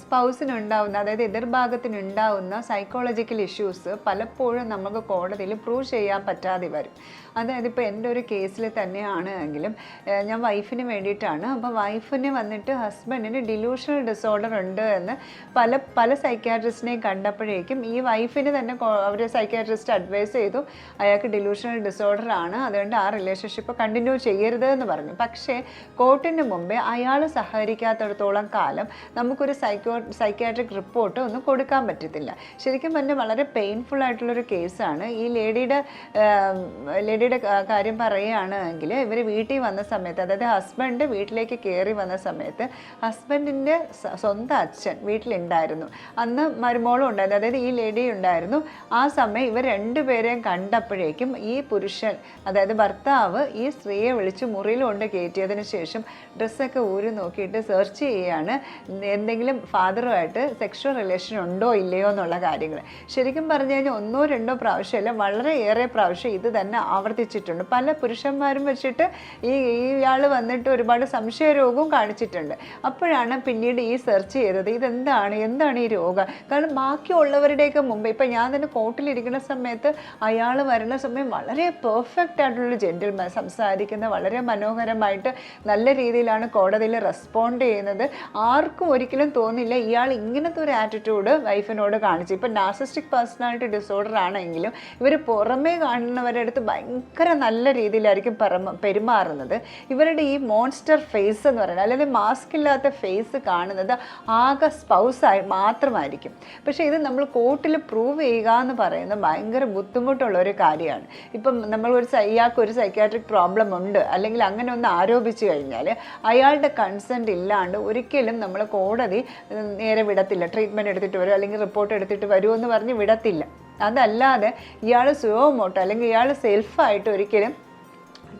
സ്പൗസിനുണ്ടാവുന്ന, അതായത് എതിർഭാഗത്തിനുണ്ടാവുന്ന psychological issues പലപ്പോഴും നമുക്ക് കോടതിയിൽ പ്രൂവ് ചെയ്യാൻ പറ്റാതെ വരും. അതായത് ഇപ്പോൾ എൻ്റെ ഒരു കേസിൽ തന്നെയാണ് എങ്കിലും ഞാൻ വൈഫിന് വേണ്ടിയിട്ടാണ്. അപ്പോൾ വൈഫിന് വന്നിട്ട് ഹസ്ബൻഡിന് ഡിലൂഷണൽ ഡിസോർഡർ ഉണ്ട് എന്ന് പല സൈക്യാട്രിസ്റ്റിനെയും കണ്ടപ്പോഴേക്കും ഈ വൈഫിന് തന്നെ അവർ സൈക്യാട്രിസ്റ്റ് അഡ്വൈസ് ചെയ്തു അയാൾക്ക് ഡിലൂഷണൽ ഡിസോർഡർ ആണ്, അതുകൊണ്ട് ആ റിലേഷൻഷിപ്പ് കണ്ടിന്യൂ ചെയ്യരുത് എന്ന് പറഞ്ഞു. പക്ഷേ കോർട്ടിന് മുമ്പേ അയാൾ സഹകരിക്കാത്തിടത്തോളം കാലം നമുക്കൊരു സൈക്യാട്രിക് റിപ്പോർട്ട് ഒന്നും കൊടുക്കാൻ പറ്റത്തില്ല. ശരിക്കും പറഞ്ഞാൽ വളരെ പെയിൻഫുൾ ആയിട്ടുള്ളൊരു കേസാണ്. ഈ ലേഡിയുടെ കാര്യം പറയുകയാണെങ്കിൽ ഇവർ വീട്ടിൽ വന്ന സമയത്ത്, അതായത് ഹസ്ബൻഡ് വീട്ടിലേക്ക് കയറി വന്ന സമയത്ത് ഹസ്ബൻഡിൻ്റെ സ്വന്തം അച്ഛൻ വീട്ടിലുണ്ടായിരുന്നു. അന്ന് മരുമോളും ഉണ്ടായിരുന്നു, അതായത് ഈ ലേഡി ഉണ്ടായിരുന്നു. ആ സമയം ഇവർ രണ്ടുപേരെയും കണ്ടപ്പോഴേക്കും ഈ പുരുഷൻ, അതായത് ഭർത്താവ്, ഈ സ്ത്രീയെ വിളിച്ച് മുറിയിൽ കൊണ്ട് കയറ്റിയതിന് ശേഷം ഡ്രസ്സൊക്കെ ഊരി നോക്കിയിട്ട് സെർച്ച് ചെയ്യുകയാണ് എന്തെങ്കിലും ഫാദറുമായിട്ട് സെക്ഷൽ റിലേഷൻ ഉണ്ടോ ഇല്ലയോ എന്നുള്ള കാര്യങ്ങൾ. ശരിക്കും പറഞ്ഞു കഴിഞ്ഞാൽ 1 2 പ്രാവശ്യമല്ല, വളരെയേറെ പ്രാവശ്യം ഇത് തന്നെ ആവർത്തിച്ചിട്ടുണ്ട്. പല പുരുഷന്മാരും വെച്ചിട്ട് ഇയാൾ വന്നിട്ട് ഒരുപാട് സംശയരോഗവും കാണിച്ചിട്ടുണ്ട്. അപ്പോഴാണ് പിന്നീട് ഈ സെർച്ച് ചെയ്തത് എന്താണ് ഈ രോഗം. കാരണം ബാക്കിയുള്ളവരുടെയൊക്കെ മുമ്പ് ഇപ്പം ഞാൻ തന്നെ കോർട്ടിലിരിക്കുന്ന സമയത്ത് അയാൾ വരുന്ന സമയം വളരെ പെർഫെക്റ്റ് ആയിട്ടുള്ളൊരു ജെന്റിൽമാൻ, സംസാരിക്കുന്ന വളരെ മനോഹരമായിട്ട് നല്ല രീതിയിലാണ് കോടതിയിൽ റെസ്പോണ്ട് ചെയ്യുന്നത്. ആർക്കും ഒരിക്കലും തോന്നില്ല ഇയാൾ ഇങ്ങനത്തെ ഒരു ആറ്റിറ്റ്യൂഡ് വൈഫിനോട് കാണിച്ചു. ഇപ്പം നാർസിസ്റ്റിക് പേഴ്സണാലിറ്റി ഡിസോർഡർ ആണെങ്കിലും ഇവർ പുറമേ കാണുന്നവരുടെ അടുത്ത് ഭയങ്കര നല്ല രീതിയിലായിരിക്കും പെരുമാറുന്നത്. ഇവരുടെ ഈ മോൺസ്റ്റർ ഫേസ് എന്ന് പറയുന്നത്, അല്ലെങ്കിൽ മാസ്ക് ഇല്ലാത്ത ഫേസ് കാണുന്നത് ആകെ സ്പൗസായി മാത്രമായിരിക്കും. പക്ഷേ ഇത് നമ്മൾ കോർട്ടിൽ പ്രൂവ് ചെയ്യുക എന്ന് പറയുന്നത് ഭയങ്കര ബുദ്ധിമുട്ടുള്ള ഒരു കാര്യമാണ്. ഇപ്പം ഇയാൾക്ക് ഒരു സൈക്യാട്രിക് പ്രോബ്ലം ഉണ്ട് അല്ലെങ്കിൽ അങ്ങനെ ഒന്ന് ആരോപിച്ചു കഴിഞ്ഞാൽ അയാളുടെ കൺസെൻറ്റ് ഇല്ലാണ്ട് ഒരിക്കലും നമ്മൾ കോടതി നേരെ വിടത്തില്ല. ട്രീറ്റ്മെൻറ്റ് എടുത്തിട്ട് വരുമോ അല്ലെങ്കിൽ റിപ്പോർട്ട് എടുത്തിട്ട് വരുമോ എന്ന് പറഞ്ഞ് വിടത്തില്ല. അതല്ലാതെ ഇയാൾ സുഖമോട്ടോ അല്ലെങ്കിൽ ഇയാൾ സെൽഫായിട്ട് ഒരിക്കലും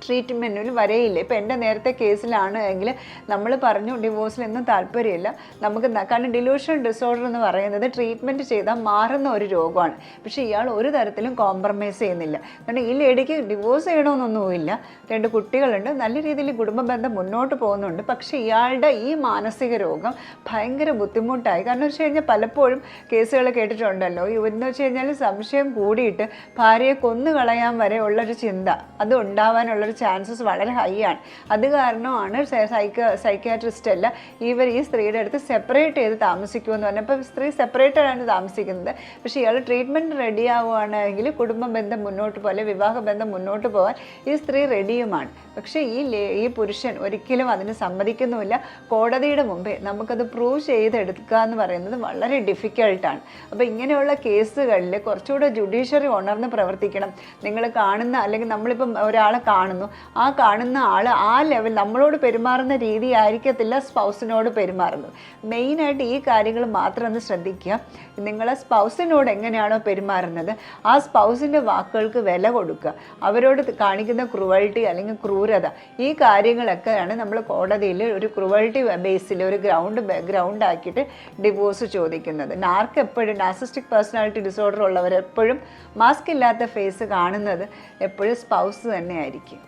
ട്രീറ്റ്മെൻറ്റിൽ വരെയില്ല. ഇപ്പോൾ എൻ്റെ നേരത്തെ കേസിലാണ് എങ്കിൽ നമ്മൾ പറഞ്ഞു ഡിവോഴ്സിലൊന്നും താല്പര്യമില്ല നമുക്ക്, കാരണം ഡിലൂഷണൽ ഡിസോർഡർ എന്ന് പറയുന്നത് ട്രീറ്റ്മെൻറ്റ് ചെയ്താൽ മാറുന്ന ഒരു രോഗമാണ്. പക്ഷേ ഇയാൾ ഒരു തരത്തിലും കോംപ്രമൈസ് ചെയ്യുന്നില്ല. കാരണം ഈ ലേഡിക്ക് ഡിവോഴ്സ് ചെയ്യണമെന്നൊന്നുമില്ല, 2 കുട്ടികളുണ്ട്, നല്ല രീതിയിൽ കുടുംബ ബന്ധം മുന്നോട്ട് പോകുന്നുണ്ട്. പക്ഷേ ഇയാളുടെ ഈ മാനസിക രോഗം ഭയങ്കര ബുദ്ധിമുട്ടായി. കാരണം വെച്ച് കഴിഞ്ഞാൽ പലപ്പോഴും കേസുകൾ കേട്ടിട്ടുണ്ടല്ലോ, എന്ന് വെച്ച് കഴിഞ്ഞാൽ സംശയം കൂടിയിട്ട് ഭാര്യയെ കൊന്നുകളയാൻ വരെ ഉള്ളൊരു ചിന്ത അത് ഉണ്ടാവാനുള്ള ചാൻസസ് വളരെ ഹൈ ആണ്. അത് കാരണമാണ് സൈക്യാട്രിസ്റ്റ് അല്ല ഈ സ്ത്രീയുടെ അടുത്ത് സെപ്പറേറ്റ് ചെയ്ത് താമസിക്കുമെന്ന് പറഞ്ഞപ്പോൾ സ്ത്രീ സെപ്പറേറ്റഡ് ആണ് താമസിക്കുന്നത്. പക്ഷേ ഇയാൾ ട്രീറ്റ്മെൻറ്റ് റെഡി ആവുകയാണെങ്കിൽ കുടുംബ ബന്ധം മുന്നോട്ട് പോലെ വിവാഹ ബന്ധം മുന്നോട്ട് പോകാൻ ഈ സ്ത്രീ റെഡിയുമാണ്. പക്ഷേ ഈ പുരുഷൻ ഒരിക്കലും അതിന് സമ്മതിക്കുന്നുമില്ല. കോടതിയുടെ മുമ്പേ നമുക്കത് പ്രൂവ് ചെയ്തെടുക്കുക എന്ന് പറയുന്നത് വളരെ ഡിഫിക്കൽട്ടാണ്. അപ്പോൾ ഇങ്ങനെയുള്ള കേസുകളിൽ കുറച്ചുകൂടെ ജുഡീഷ്യറി ഉണർന്ന് പ്രവർത്തിക്കണം. നിങ്ങൾ കാണുന്ന, അല്ലെങ്കിൽ നമ്മളിപ്പം ഒരാളെ കാണുന്നു, ആ കാണുന്ന ആൾ ആ ലെവൽ നമ്മളോട് പെരുമാറുന്ന രീതി ആയിരിക്കത്തില്ല സ്പൗസിനോട് പെരുമാറുന്നത്. മെയിനായിട്ട് ഈ കാര്യങ്ങൾ മാത്രം ഒന്ന് ശ്രദ്ധിക്കുക. നിങ്ങളെ സ്പൗസിനോട് എങ്ങനെയാണോ പെരുമാറുന്നത് ആ സ്പൗസിൻ്റെ വാക്കുകൾക്ക് വില കൊടുക്കുക. അവരോട് കാണിക്കുന്ന ക്രൂവൽറ്റി അല്ലെങ്കിൽ ക്രൂരത, ഈ കാര്യങ്ങളൊക്കെയാണ് നമ്മൾ കോടതിയിൽ ഒരു ക്രൂവൽറ്റി ബേസിൽ ഒരു ഗ്രൗണ്ട് ആക്കിയിട്ട് ഡിവോഴ്സ് ചോദിക്കുന്നത്. നാർസിസ്റ്റിക് പേഴ്സണാലിറ്റി ഡിസോർഡർ ഉള്ളവരെപ്പോഴും മാസ്ക് ഇല്ലാത്ത ഫേസ് കാണുന്നത് എപ്പോഴും സ്പൗസ് തന്നെയായിരിക്കും.